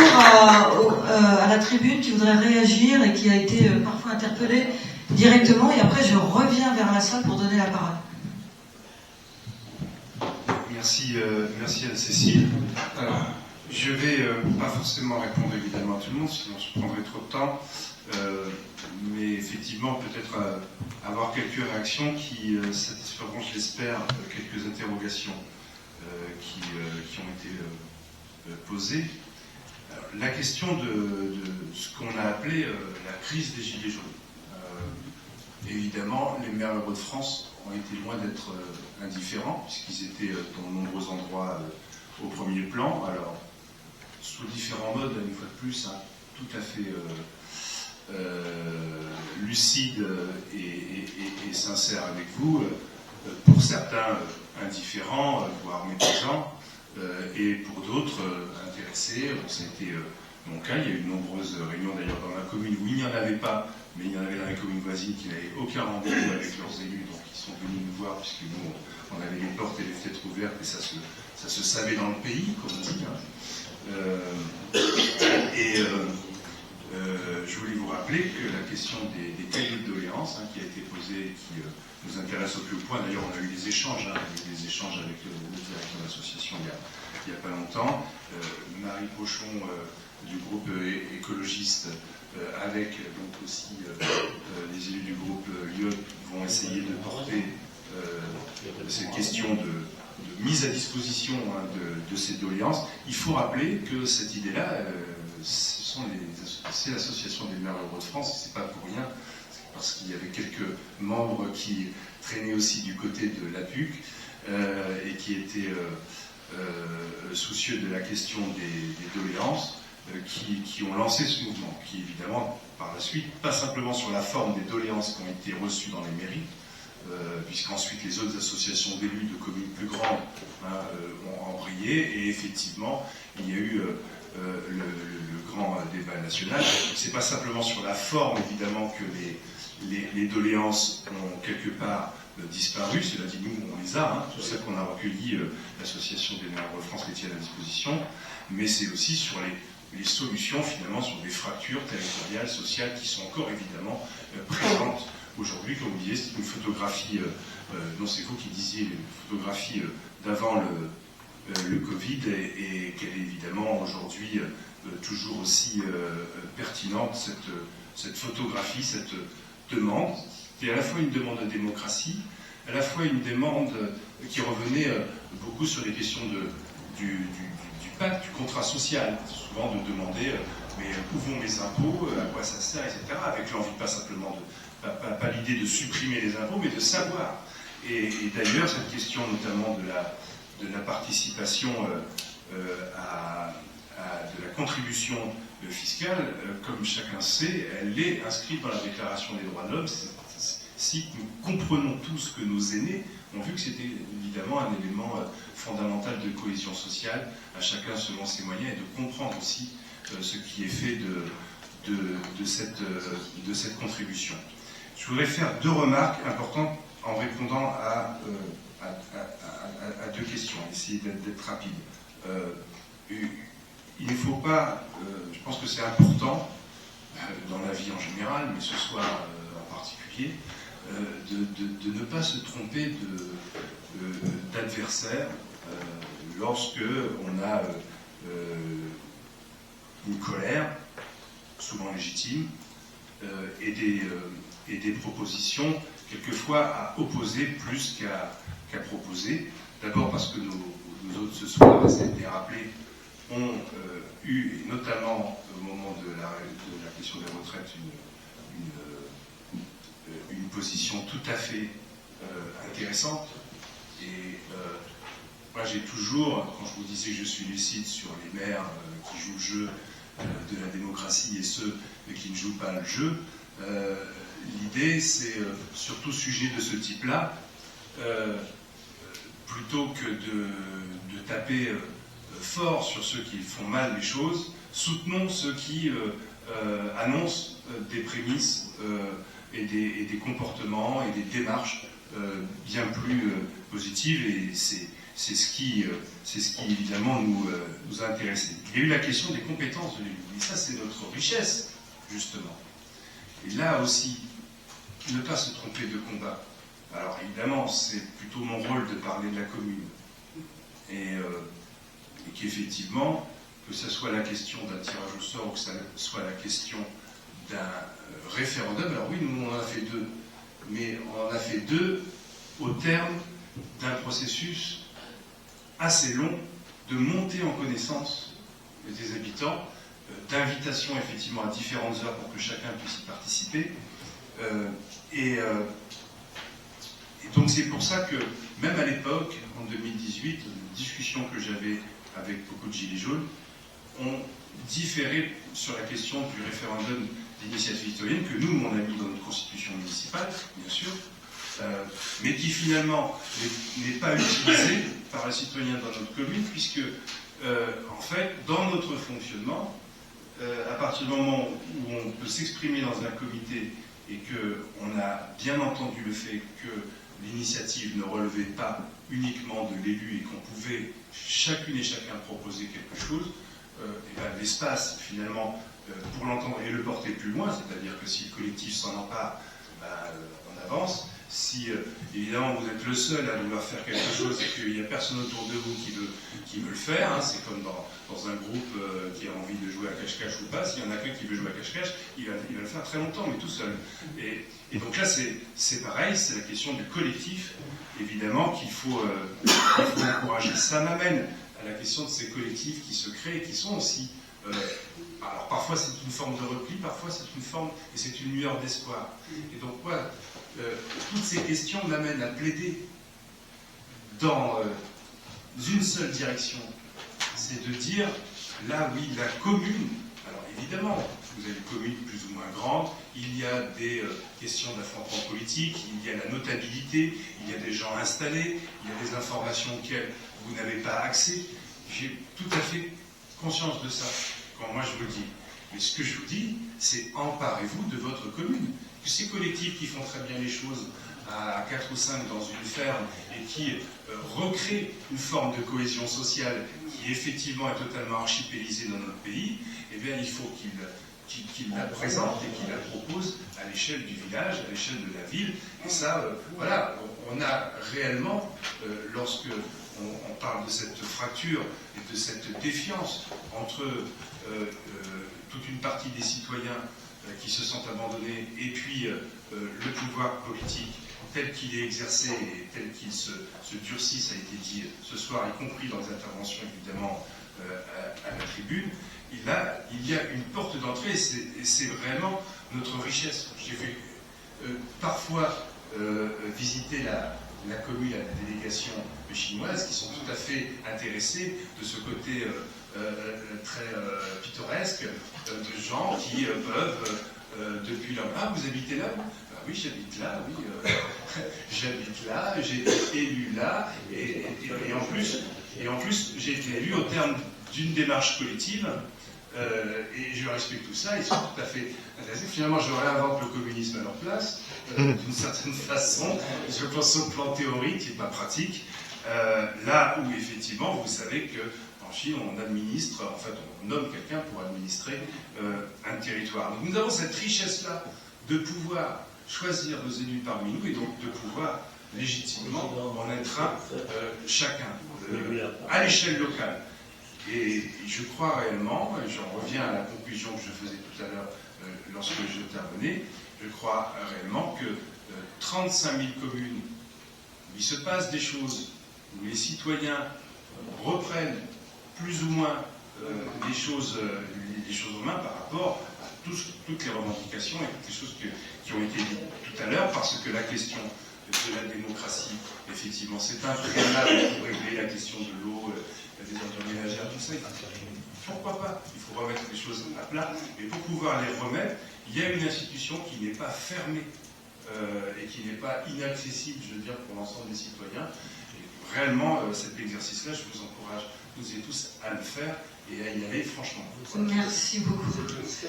tour à la tribune qui voudrait réagir et qui a été parfois interpellé directement, et après je reviens vers la salle pour donner la parole. Merci Anne-Cécile. Je vais pas forcément répondre évidemment à tout le monde, sinon je prendrai trop de temps. Mais effectivement, peut-être avoir quelques réactions qui satisferont, je l'espère, quelques interrogations qui ont été posées. Alors, la question de ce qu'on a appelé la crise des Gilets jaunes. Évidemment, les maires ruraux de France ont été loin d'être indifférents, puisqu'ils étaient dans de nombreux endroits au premier plan. Alors, sous différents modes, une fois de plus, hein, tout à fait lucide et sincère avec vous, pour certains indifférents, voire méprisants, et pour d'autres intéressés. Ça a été mon cas. Il y a eu de nombreuses réunions d'ailleurs dans ma commune où il n'y en avait pas, mais il y en avait dans les communes voisines qui n'avaient aucun rendez-vous avec leurs élus, donc ils sont venus nous voir puisque nous on avait les portes et les fenêtres ouvertes et ça se savait dans le pays, comme on dit. Je voulais vous rappeler que la question des cahiers de doléances qui a été posée et qui nous intéresse au plus haut point, d'ailleurs on a eu des échanges, avec le directeur de l'association il n'y a pas longtemps, Marie Pochon du groupe écologiste avec donc aussi les élus du groupe IOP vont essayer de porter cette question de mise à disposition de ces doléances. Il faut rappeler que cette idée-là, c'est l'association des maires ruraux de France, et c'est pas pour rien, c'est parce qu'il y avait quelques membres qui traînaient aussi du côté de l'APUC et qui étaient soucieux de la question des doléances, qui ont lancé ce mouvement, qui évidemment, par la suite, pas simplement sur la forme des doléances qui ont été reçues dans les mairies, puisqu'ensuite les autres associations d'élus de communes plus grandes ont embrayé, et effectivement, il y a eu le grand débat national. C'est pas simplement sur la forme, évidemment, que les doléances ont quelque part disparu. Cela dit, nous, on les a, tout ça qu'on a recueilli, l'association des maires de France les tient à disposition, mais c'est aussi sur les solutions, finalement, sur des fractures territoriales, sociales, qui sont encore, évidemment, présentes aujourd'hui. Comme vous disiez, c'est une photographie, non, c'est vous qui disiez, une photographie d'avant le Covid, et qu'elle est évidemment aujourd'hui toujours aussi pertinente, cette photographie, cette demande, qui est à la fois une demande de démocratie, à la fois une demande qui revenait beaucoup sur les questions du pacte, du contrat social, souvent de demander mais où vont les impôts, à quoi ça sert, etc., avec l'envie pas simplement pas l'idée de supprimer les impôts, mais de savoir. Et d'ailleurs, cette question notamment de la participation de la contribution fiscale, comme chacun sait, elle est inscrite dans la Déclaration des droits de l'homme. Si nous comprenons tous que nos aînés ont vu que c'était évidemment un élément fondamental de cohésion sociale, à chacun selon ses moyens, et de comprendre aussi ce qui est fait de cette contribution. Je voudrais faire deux remarques importantes en répondant à deux questions, essayer d'être rapide. Il ne faut pas, je pense que c'est important, dans la vie en général, mais ce soir en particulier, de ne pas se tromper d'adversaire lorsque on a une colère, souvent légitime, et des propositions, quelquefois à opposer plus qu'à proposer. D'abord parce que nous autres ce soir, ça a été rappelé, ont eu, notamment au moment de la question des retraites, une position tout à fait intéressante. Et moi j'ai toujours, quand je vous disais que je suis lucide sur les maires qui jouent le jeu de la démocratie et ceux qui ne jouent pas le jeu, l'idée c'est, surtout sujet de ce type-là, plutôt que de taper fort sur ceux qui font mal les choses, soutenons ceux qui annoncent des prémices et des comportements et des démarches bien plus positives, et c'est ce qui évidemment nous a intéressés. Il y a eu la question des compétences de l'élu. Et ça, c'est notre richesse, justement. Et là aussi, ne pas se tromper de combat. Alors évidemment, c'est plutôt mon rôle de parler de la commune. Et qu'effectivement, que ce soit la question d'un tirage au sort ou que ce soit la question d'un référendum, alors oui, nous on en a fait deux. Mais on en a fait deux au terme d'un processus assez long de montée en connaissance des habitants, d'invitation effectivement à différentes heures pour que chacun puisse y participer. Et donc c'est pour ça que, même à l'époque, en 2018, les discussions que j'avais avec beaucoup de gilets jaunes ont différé sur la question du référendum d'initiative citoyenne que nous, on a mis dans notre constitution municipale, bien sûr, mais qui finalement n'est pas utilisé par les citoyens dans notre commune, puisque, en fait, dans notre fonctionnement, à partir du moment où on peut s'exprimer dans un comité et qu'on a bien entendu le fait que l'initiative ne relevait pas uniquement de l'élu et qu'on pouvait chacune et chacun proposer quelque chose, et ben, l'espace finalement pour l'entendre et le porter plus loin, c'est-à-dire que si le collectif s'en empare, ben, on avance. Si évidemment vous êtes le seul à vouloir faire quelque chose et qu'il n'y a personne autour de vous qui veut le faire, hein, c'est comme dans un groupe qui a envie de jouer à cache-cache ou pas, s'il y en a qu'un qui veut jouer à cache-cache, il va le faire très longtemps, mais tout seul. Et donc là c'est pareil, c'est la question du collectif, évidemment qu'il faut encourager. Ça m'amène à la question de ces collectifs qui se créent et qui sont aussi... alors parfois c'est une forme de repli, parfois c'est une forme, et c'est une lueur d'espoir. Et donc voilà, toutes ces questions m'amènent à plaider dans une seule direction. C'est de dire, là oui, la commune, alors évidemment, vous avez des communes plus ou moins grandes, il y a des questions d'affrontement politique, il y a la notabilité, il y a des gens installés, il y a des informations auxquelles vous n'avez pas accès. J'ai tout à fait conscience de ça, quand moi je vous le dis. Mais ce que je vous dis, c'est emparez-vous de votre commune. Que ces collectifs qui font très bien les choses à 4 ou 5 dans une ferme et qui recréent une forme de cohésion sociale qui effectivement est totalement archipélisée dans notre pays, eh bien il faut qu'ils la présentent et qu'ils la proposent à l'échelle du village, à l'échelle de la ville. Et ça, voilà, on a réellement, lorsque on parle de cette fracture et de cette défiance entre toute une partie des citoyens qui se sentent abandonnés et puis le pouvoir politique tel qu'il est exercé et tel qu'il se durcit, ça a été dit ce soir, y compris dans les interventions évidemment à la tribune, il y a une porte d'entrée et c'est vraiment notre richesse. J'ai vu parfois visiter la commune à la délégation chinoise qui sont tout à fait intéressés de ce côté très pittoresque de gens qui peuvent depuis leur... Ah, vous habitez là? Ah, oui, j'habite là, oui, j'habite là, j'ai été élu là, et en plus j'ai été élu au terme d'une démarche collective, et je leur explique tout ça, ils sont tout à fait intéressés. Finalement, je réinvente le communisme à leur place, d'une certaine façon, je pense au plan théorique et pas pratique, là où effectivement, vous savez que en Chine, on administre, en fait, on nomme quelqu'un pour administrer un territoire. Donc nous avons cette richesse-là de pouvoir choisir nos élus parmi nous et donc de pouvoir légitimement en être un chacun à l'échelle locale. Et je crois réellement, et j'en reviens à la conclusion que je faisais tout à l'heure lorsque j'intervenais, je crois réellement que 35 000 communes où il se passe des choses, où les citoyens reprennent plus ou moins les choses en main par rapport à toutes les revendications et toutes les choses qui ont été dites tout à l'heure, parce que la question de la démocratie, effectivement, c'est un préalable pour régler la question de l'eau, des ordures ménagères, tout ça. Pourquoi pas? Il faut remettre les choses à plat, et pour pouvoir les remettre, il y a une institution qui n'est pas fermée et qui n'est pas inaccessible, je veux dire, pour l'ensemble des citoyens. Et réellement, cet exercice-là, je vous encourage tous et tous à le faire et à y aller franchement. Merci beaucoup.